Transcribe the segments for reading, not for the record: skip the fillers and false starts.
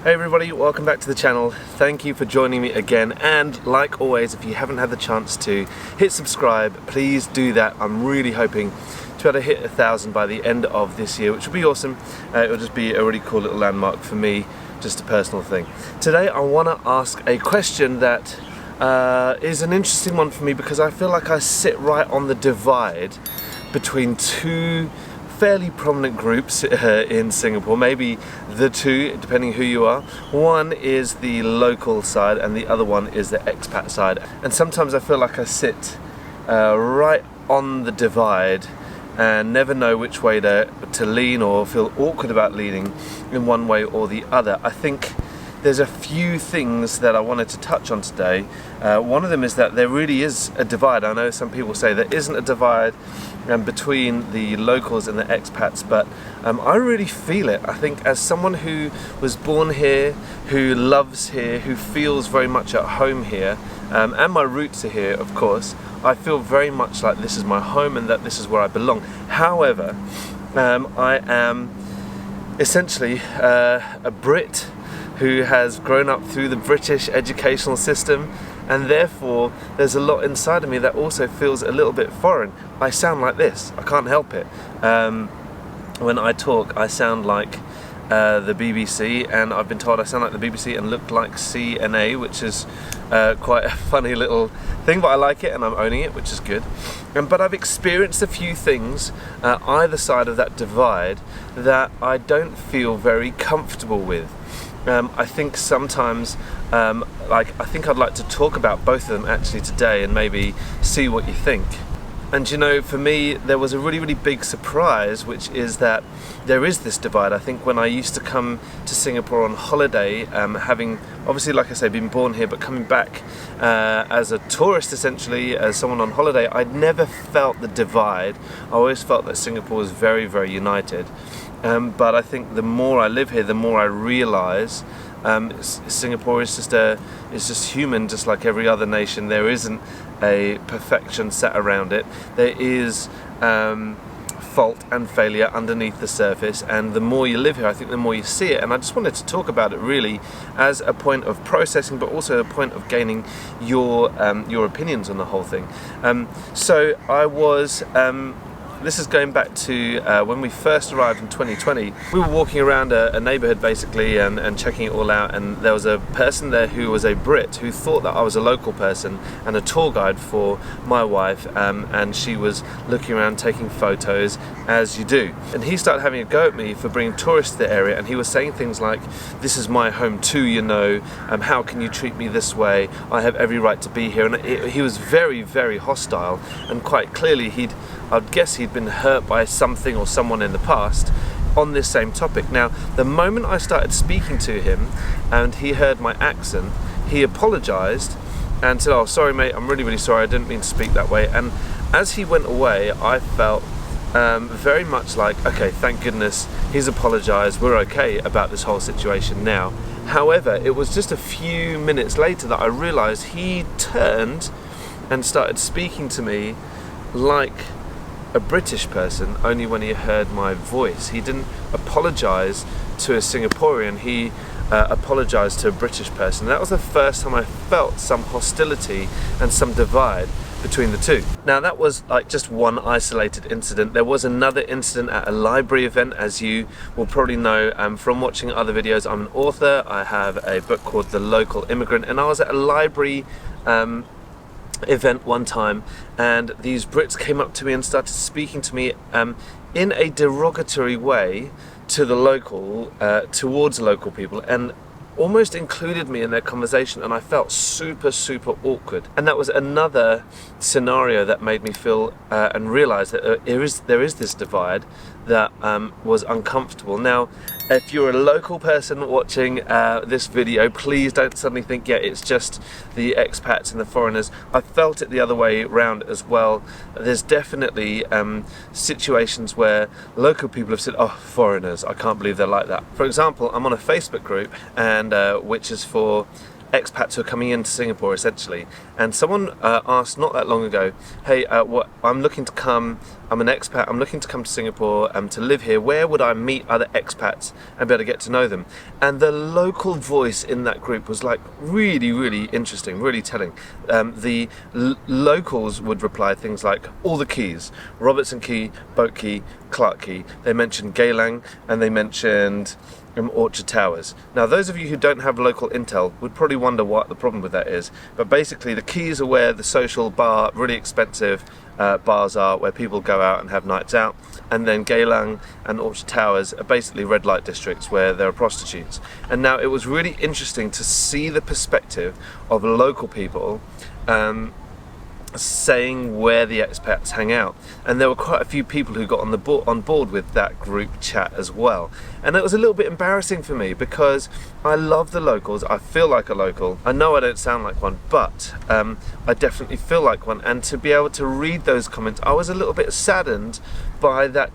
Hey everybody, welcome back to the channel. Thank you for joining me again, and like always, if you haven't had the chance to hit subscribe, please do that. I'm really hoping to be able to hit 1,000 by the end of this year, which will be awesome. It'll just be a really cool little landmark for me, just a personal thing. Today I want to ask a question that is an interesting one for me, because I feel like I sit right on the divide between two fairly prominent groups in Singapore, maybe the two, depending who you are. One is the local side and the other one is the expat side. And sometimes I feel like I sit right on the divide and never know which way to lean, or feel awkward about leaning in one way or the other. I think there's a few things that I wanted to touch on today. One of them is that there really is a divide. I know some people say there isn't a divide between the locals and the expats, but I really feel it. I think as someone who was born here, who loves here, who feels very much at home here, and my roots are here, of course, I feel very much like this is my home and that this is where I belong. However, I am essentially a Brit who has grown up through the British educational system, and therefore there's a lot inside of me that also feels a little bit foreign. I sound like this, I can't help it. When I talk, I sound like the BBC, and I've been told I sound like the BBC and look like CNA, which is quite a funny little thing, but I like it and I'm owning it, which is good. But I've experienced a few things either side of that divide that I don't feel very comfortable with. I think sometimes, I think I'd like to talk about both of them actually today and maybe see what you think. And you know, for me, there was a really big surprise, which is that there is this divide. I think when I used to come to Singapore on holiday, having obviously, like I say, been born here, but coming back as a tourist, essentially, as someone on holiday, I'd never felt the divide. I always felt that Singapore was very united. But I think the more I live here, the more I realise Singapore is just human, just like every other nation. There isn't a perfection set around it. There is fault and failure underneath the surface, and the more you live here, I think the more you see it. And I just wanted to talk about it really as a point of processing, but also a point of gaining your opinions on the whole thing. So I was. This is going back to when we first arrived in 2020. We were walking around a neighbourhood basically and checking it all out, and there was a person there who was a Brit who thought that I was a local person and a tour guide for my wife, and she was looking around taking photos, as you do. And he started having a go at me for bringing tourists to the area, and he was saying things like, "This is my home too, you know, how can you treat me this way? I have every right to be here." And he was very hostile, and quite clearly I'd guess he'd been hurt by something or someone in the past on this same topic. Now, the moment I started speaking to him and he heard my accent, he apologised and said, "Oh, sorry mate, I'm really sorry, I didn't mean to speak that way." And as he went away, I felt very much like, okay, thank goodness he's apologised, we're okay about this whole situation now. However, it was just a few minutes later that I realised he turned and started speaking to me like a British person, only when he heard my voice. He didn't apologise to a Singaporean, he apologised to a British person. That was the first time I felt some hostility and some divide between the two. Now, that was like just one isolated incident. There was another incident at a library event, as you will probably know from watching other videos. I'm an author, I have a book called The Local Immigrant, and I was at a library event one time, and these Brits came up to me and started speaking to me in a derogatory way to the local, towards local people, and almost included me in their conversation, and I felt super awkward. And that was another scenario that made me feel and realise that there is this divide that was uncomfortable. Now, if you're a local person watching this video, please don't suddenly think, yeah, it's just the expats and the foreigners. I felt it the other way around as well. There's definitely situations where local people have said, "Oh, foreigners, I can't believe they're like that." For example, I'm on a Facebook group, and which is for expats who are coming into Singapore essentially. And someone asked not that long ago, hey, I'm looking to come, I'm an expat, I'm looking to come to Singapore to live here. Where would I meet other expats and be able to get to know them? And the local voice in that group was like really, really interesting, really telling. The locals would reply things like all the keys, Robertson Quay, Boat Quay, Clark Quay. They mentioned Geylang and they mentioned Orchard Towers. Now those of you who don't have local intel would probably wonder what the problem with that is, but basically the keys are where the social bar, really expensive bars are, where people go out and have nights out, and then Geylang and Orchard Towers are basically red light districts where there are prostitutes. And now it was really interesting to see the perspective of local people saying where the expats hang out, and there were quite a few people who got on board with that group chat as well. And it was a little bit embarrassing for me because I love the locals, I feel like a local. I know I don't sound like one, but I definitely feel like one, and to be able to read those comments, I was a little bit saddened by that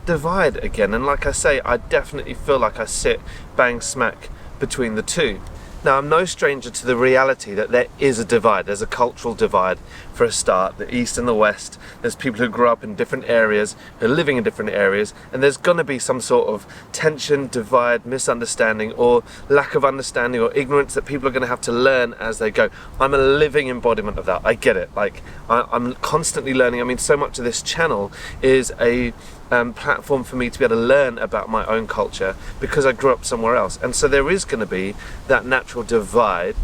divide again. And like I say, I definitely feel like I sit bang smack between the two. Now, I'm no stranger to the reality that there is a divide. There's a cultural divide for a start, the East and the West. There's people who grew up in different areas, who are living in different areas, and there's going to be some sort of tension, divide, misunderstanding, or lack of understanding or ignorance that people are going to have to learn as they go. I'm a living embodiment of that. I get it. Like, I'm constantly learning. I mean, so much of this channel is a platform for me to be able to learn about my own culture because I grew up somewhere else. And so there is going to be that natural divide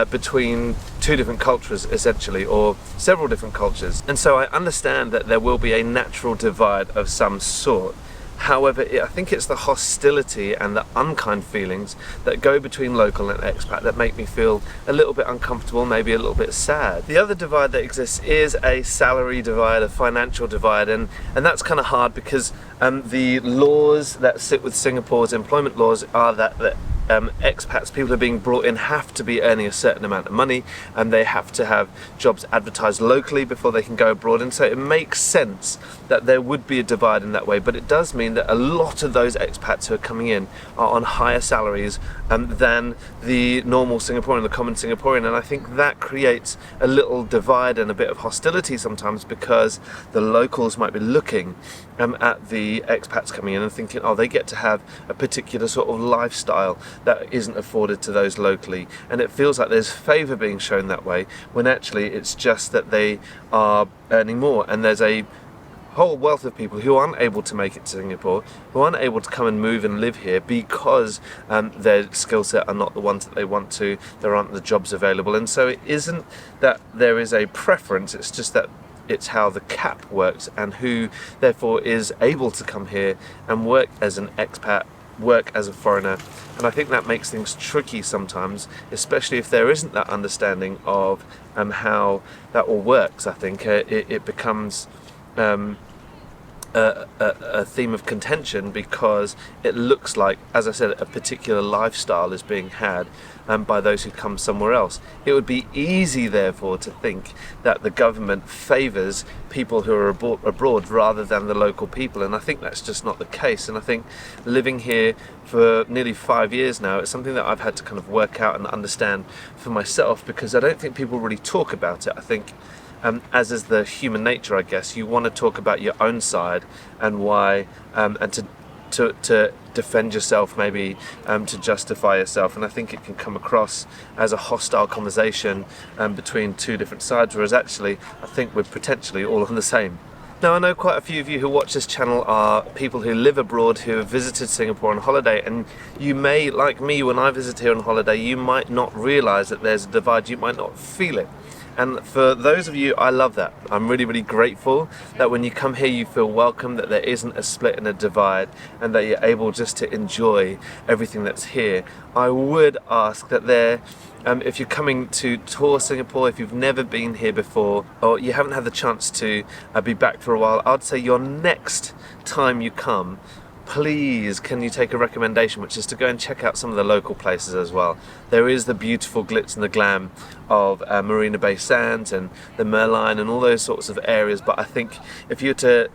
between two different cultures essentially, or several different cultures. And so I understand that there will be a natural divide of some sort. However, I think it's the hostility and the unkind feelings that go between local and expat that make me feel a little bit uncomfortable, maybe a little bit sad. The other divide that exists is a salary divide, a financial divide, and that's kind of hard because the laws that sit with Singapore's employment laws are that expats, people who are being brought in, have to be earning a certain amount of money, and they have to have jobs advertised locally before they can go abroad. And so it makes sense that there would be a divide in that way, but it does mean that a lot of those expats who are coming in are on higher salaries than the normal Singaporean, the common Singaporean. And I think that creates a little divide and a bit of hostility sometimes, because the locals might be looking at the expats coming in and thinking, oh, they get to have a particular sort of lifestyle that isn't afforded to those locally, and it feels like there's favour being shown that way, when actually it's just that they are earning more. And there's a whole wealth of people who aren't able to make it to Singapore, who aren't able to come and move and live here because their skill set are not the ones that they want to, there aren't the jobs available. And so it isn't that there is a preference, it's just that it's how the cap works, and who therefore is able to come here and work as an expat, work as a foreigner. And I think that makes things tricky sometimes, especially if there isn't that understanding of how that all works. I think it becomes a theme of contention, because it looks like, as I said, a particular lifestyle is being had by those who come somewhere else. It would be easy, therefore, to think that the government favours people who are abroad rather than the local people, and I think that's just not the case. And I think living here for nearly 5 years now, it's something that I've had to kind of work out and understand for myself, because I don't think people really talk about it. I think as is the human nature, I guess, you want to talk about your own side and why, and to defend yourself, maybe to justify yourself. And I think it can come across as a hostile conversation between two different sides, whereas actually I think we're potentially all on the same. Now, I know quite a few of you who watch this channel are people who live abroad, who have visited Singapore on holiday, and you may, like me, when I visit here on holiday, you might not realise that there's a divide, you might not feel it. And for those of you, I love that. I'm really, really grateful that when you come here you feel welcome, that there isn't a split and a divide, and that you're able just to enjoy everything that's here. I would ask that if you're coming to tour Singapore, if you've never been here before, or you haven't had the chance to be back for a while, I'd say your next time you come, please can you take a recommendation, which is to go and check out some of the local places as well. There is the beautiful glitz and the glam of Marina Bay Sands and the Merlion and all those sorts of areas, but I think if you were to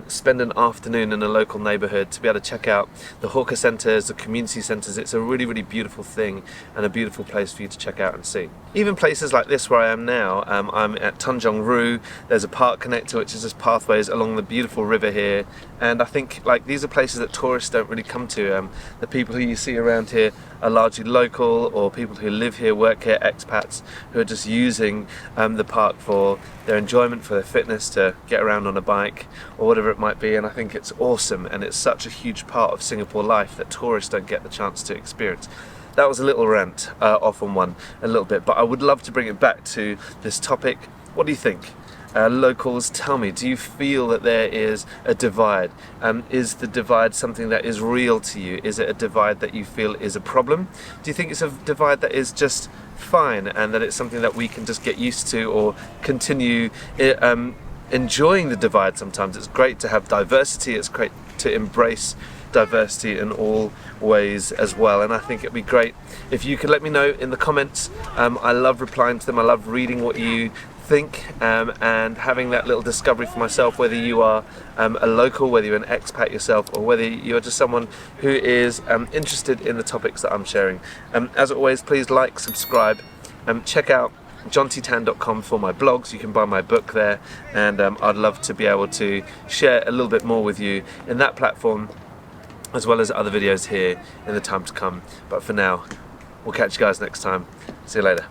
spend an afternoon in a local neighbourhood, to be able to check out the hawker centres, the community centres. It's a really, really beautiful thing and a beautiful place for you to check out and see. Even places like this where I am now, I'm at Tanjong-Ru. There's a park connector, which is just pathways along the beautiful river here, and I think like these are places that tourists don't really come to. The people who you see around here are largely local, or people who live here, work here, expats who are just using the park for their enjoyment, for their fitness, to get around on a bike or whatever it might be. And I think it's awesome, and it's such a huge part of Singapore life that tourists don't get the chance to experience. That was a little rant off on one a little bit, but I would love to bring it back to this topic. What do you think? Locals, tell me, do you feel that there is a divide? Is the divide something that is real to you? Is it a divide that you feel is a problem? Do you think it's a divide that is just fine, and that it's something that we can just get used to, or continue enjoying the divide sometimes? It's great to have diversity, it's great to embrace diversity in all ways as well, and I think it'd be great if you could let me know in the comments. I love replying to them, I love reading what you think, and having that little discovery for myself, whether you are a local, whether you're an expat yourself, or whether you're just someone who is interested in the topics that I'm sharing. As always, please like, subscribe, check out jonttan.com for my blogs. You can buy my book there, and I'd love to be able to share a little bit more with you in that platform, as well as other videos here in the time to come. But for now, we'll catch you guys next time. See you later.